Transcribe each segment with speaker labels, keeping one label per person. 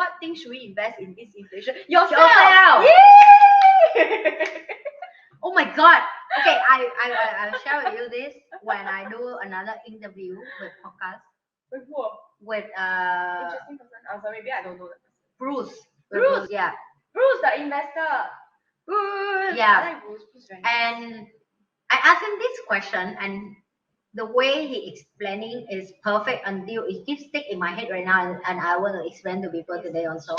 Speaker 1: what thing should we invest in this inflation? Yourself.
Speaker 2: Yay! Oh my God. Okay, I'll share with you this when I do another interview with podcast.
Speaker 1: With who?
Speaker 2: With
Speaker 1: Interesting person. Oh, sorry, maybe I don't know that person.
Speaker 2: Bruce, yeah.
Speaker 1: Bruce, the investor. Bruce.
Speaker 2: Yeah.
Speaker 1: I like Bruce. Bruce very nice.
Speaker 2: And I asked him this question, and the way he explaining is perfect until it keeps stick in my head right now, and I want to explain to people today also.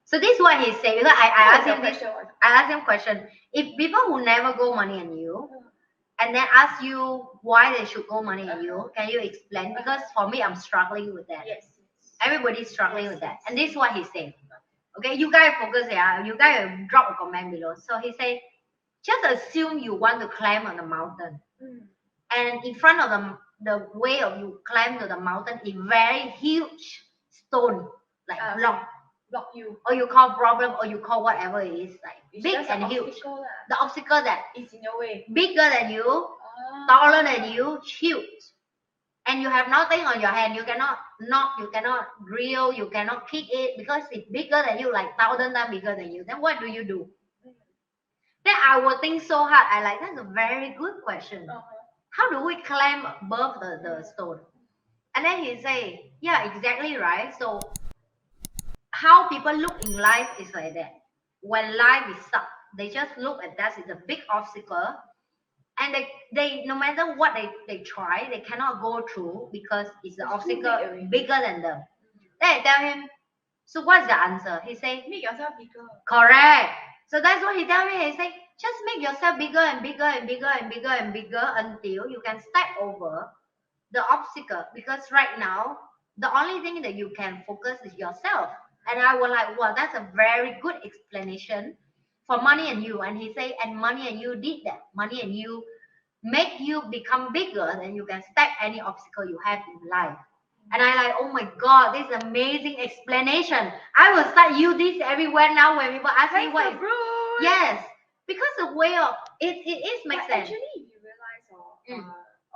Speaker 2: So this is what he said. Because I asked him this. I asked him question. If people who never go money on you, and then ask you why they should go money on you, can you explain? Because for me, I'm struggling with that.
Speaker 1: Yes.
Speaker 2: Everybody's struggling with that. And this is what he said. Okay, you guys focus here. You guys drop a comment below. So he said, just assume you want to climb on the mountain. And in front of the way of you climb to the mountain is very huge stone, like block you, or you call problem, or you call whatever it is, like it's big and huge. The obstacle that
Speaker 1: is in your way,
Speaker 2: bigger than you, taller than you, huge, and you have nothing on your hand. You cannot knock, you cannot drill, you cannot kick it because it's bigger than you, like 1,000 times bigger than you. Then what do you do? Then I will think so hard. I like, that's a very good question. How do we climb above the stone? And then he say, yeah, exactly right. So how people look in life is like that. When life is stuck, they just look at that as a big obstacle, and they no matter what they try, they cannot go through because it's an obstacle bigger than them. Then I tell him, so what's the answer? He say,
Speaker 1: make yourself bigger.
Speaker 2: Correct. So that's what he tell me. He say, just make yourself bigger and bigger and bigger and bigger and bigger until you can step over the obstacle. Because right now, the only thing that you can focus is yourself. And I was like, well, that's a very good explanation for money and you. And he say, and money and you did that. Money and you make you become bigger, then you can step any obstacle you have in life. And I like, oh my God, this is amazing explanation. I will start use this everywhere now when people ask me what is
Speaker 1: Bruce.
Speaker 2: Yes, because the way of it is makes sense.
Speaker 1: Actually, if you realize,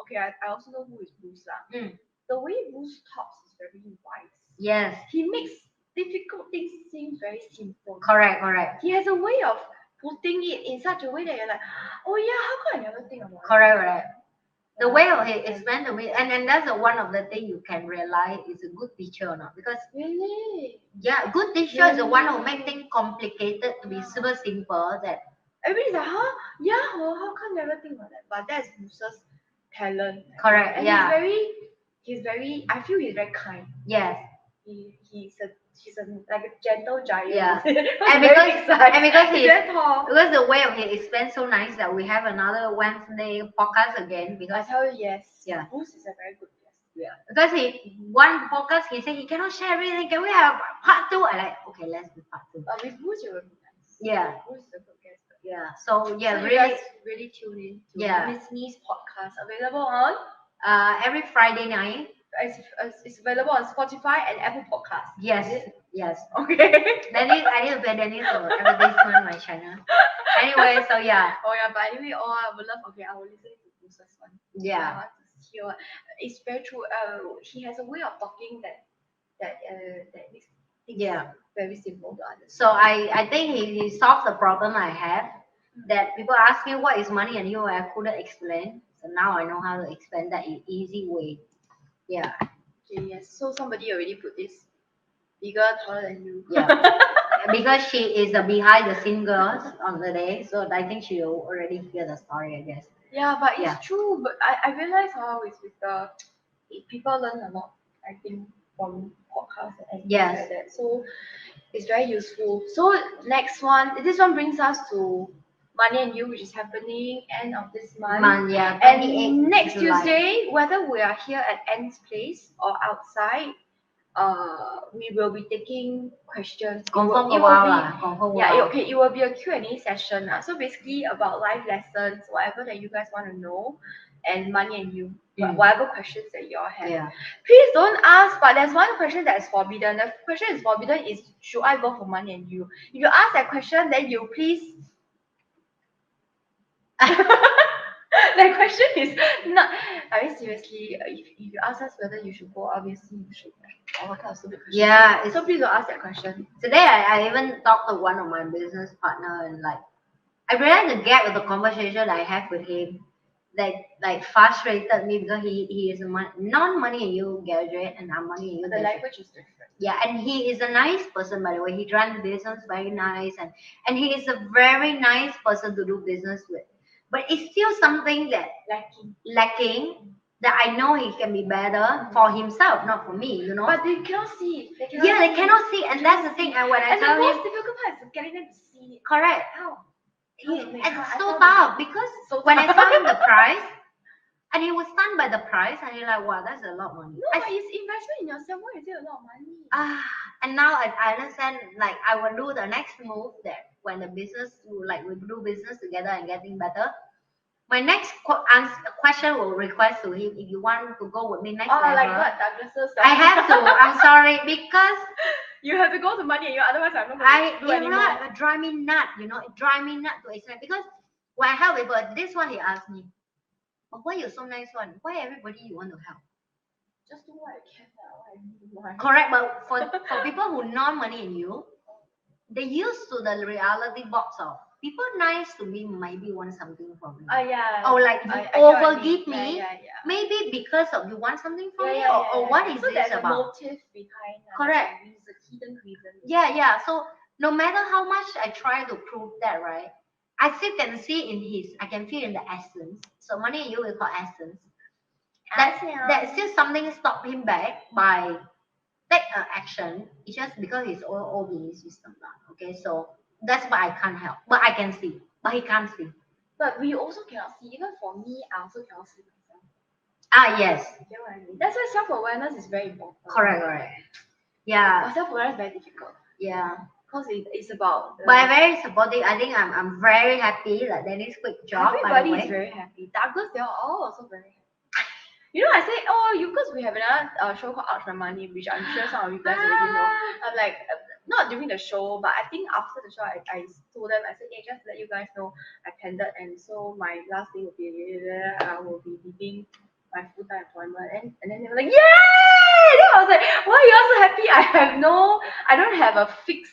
Speaker 1: okay, I also know who is Bruce lah. The way Bruce talks is very wise.
Speaker 2: Yes,
Speaker 1: he makes difficult things seem very simple.
Speaker 2: Correct.
Speaker 1: He has a way of putting it in such a way that you're like, oh yeah, how come I never think about it?
Speaker 2: Correct. The way of he explain the way, and that's one of the things you can realize is a good teacher or not. Because
Speaker 1: really,
Speaker 2: yeah, good teacher is the one who make things complicated to be super simple. That
Speaker 1: everybody's like, huh? Yeah, how come I never think about that? But that's Bruce's talent.
Speaker 2: Correct.
Speaker 1: And
Speaker 2: yeah.
Speaker 1: He's very. I feel he's very kind.
Speaker 2: Yes.
Speaker 1: He's like a gentle giant.
Speaker 2: Yeah.
Speaker 1: and
Speaker 2: because the way of he explains so nice that we have another Wednesday podcast again. Because
Speaker 1: I tell you, yes.
Speaker 2: Yeah.
Speaker 1: Bruce is a very good guest.
Speaker 2: Yeah. Because one podcast he said he cannot share everything. Can we have part 2? I like, okay, let's do part 2.
Speaker 1: With Bruce you will be nice.
Speaker 2: Yeah.
Speaker 1: Bruce is a good guest.
Speaker 2: Yeah. So yeah,
Speaker 1: so really tune in to Miss Ni's podcast, available on
Speaker 2: every Friday night.
Speaker 1: It's available on Spotify and Apple Podcasts.
Speaker 2: Yes.
Speaker 1: Okay.
Speaker 2: I need to pay Dennis for advertisement on my channel. Anyway, so yeah.
Speaker 1: Oh yeah, but anyway, I would love. Okay, I will listen to Bruce's one.
Speaker 2: Yeah.
Speaker 1: I want to hear. It's very true. He has a way of talking that makes things very simple to understand.
Speaker 2: So I think he solved the problem I have. That people ask me what is money and you, I couldn't explain. So now I know how to explain that in easy way. Yeah.
Speaker 1: Okay, yes. So somebody already put this bigger, taller than you.
Speaker 2: Yeah. Because she is the behind the scene girls on the day, so I think she will already hear the story, I guess.
Speaker 1: Yeah, but it's true. But I realize how it's with people learn a lot, I think, from podcasts and things like that. So it's very useful. So this one brings us to Money and You, which is happening end of this month. And next Tuesday, whether we are here at Anne's place or outside, we will be taking questions. It will be a Q&A session. So basically about life lessons, whatever that you guys want to know, and Money and You, whatever questions that you all have.
Speaker 2: Yeah.
Speaker 1: Please don't ask, but there's one question that is forbidden. The question is forbidden is, should I go for Money and You? If you ask that question, then you please That question is not. I mean, seriously, if you ask us whether you should go, obviously you should. All kind of stupid questions.
Speaker 2: Yeah,
Speaker 1: So please don't ask that question.
Speaker 2: today I even talked to one of my business partner and like I realized the gap of the conversation I have with him that like frustrated me because he is a non-money and you graduate and I'm money and you
Speaker 1: The
Speaker 2: graduate.
Speaker 1: language is different.
Speaker 2: Yeah, and he is a nice person by the way. He runs business very nice and he is a very nice person to do business with. But it's still something that lacking that I know he can be better for himself, not for me, you know.
Speaker 1: But they cannot see.
Speaker 2: They cannot see, and that's the thing. And when I tell
Speaker 1: the
Speaker 2: him,
Speaker 1: most difficult part is getting them to see it.
Speaker 2: correct.
Speaker 1: How?
Speaker 2: It's so tough because when I tell him the price, and he was stunned by the price, and he's like, "Wow, that's a lot of money."
Speaker 1: No, but it's investment in yourself. Why is it a lot of money?
Speaker 2: And now I understand. Like I will do the next move that when the business, like we do business together and getting better. My next question will request to him if you want to go with me next level.
Speaker 1: Like what Douglas's
Speaker 2: I have to. I'm sorry because
Speaker 1: you have to go to money and you otherwise I'm not going to do anymore.
Speaker 2: It drive me nut. You know, it drive me nut to extent because when I help people, this one he asked me, "But why you so nice one? Why everybody you want to help?"
Speaker 1: Just do what I can now.
Speaker 2: Correct, but for people who know money in you, they used to the reality box of people nice to me maybe want something from me.
Speaker 1: Yeah.
Speaker 2: Or like you overgive me. Yeah. Maybe because of you want something from me or what is this
Speaker 1: there's
Speaker 2: about?
Speaker 1: A motive behind.
Speaker 2: Correct.
Speaker 1: There's a hidden reason.
Speaker 2: Yeah. So no matter how much I try to prove that, right? I still can see in I can feel in the essence. So money you will call essence. That still something stop him back by take action. It's just because he's all belief system. Okay, so that's why I can't help. But I can see. But he can't see.
Speaker 1: But we also cannot see. Even for me, I also cannot see myself.
Speaker 2: Yes.
Speaker 1: You get what I mean? That's why self-awareness is very important.
Speaker 2: Correct. Yeah.
Speaker 1: But self-awareness is very difficult.
Speaker 2: Yeah.
Speaker 1: Because it's about.
Speaker 2: But I'm very supportive. I think I'm very happy that Dennis quit job.
Speaker 1: Everybody is very happy. Douglas, they are all also very happy. You know, I say, because we have another show called Out for Money, which I'm sure some of you guys already know. I'm like, not during the show, but I think after the show, I told them, I said, hey, just to let you guys know, I pended, and so my last thing will be, I will be leaving my full-time employment, and then they were like, yay! Then I was like, why are you all so happy? I don't have a fixed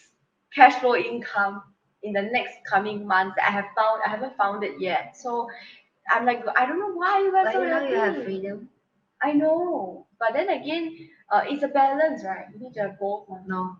Speaker 1: cash flow income in the next coming months. I haven't found it yet, so I'm like, I don't know why you guys so happy.
Speaker 2: You have freedom.
Speaker 1: I know, but then again, it's a balance, right? You need to have both.
Speaker 2: No.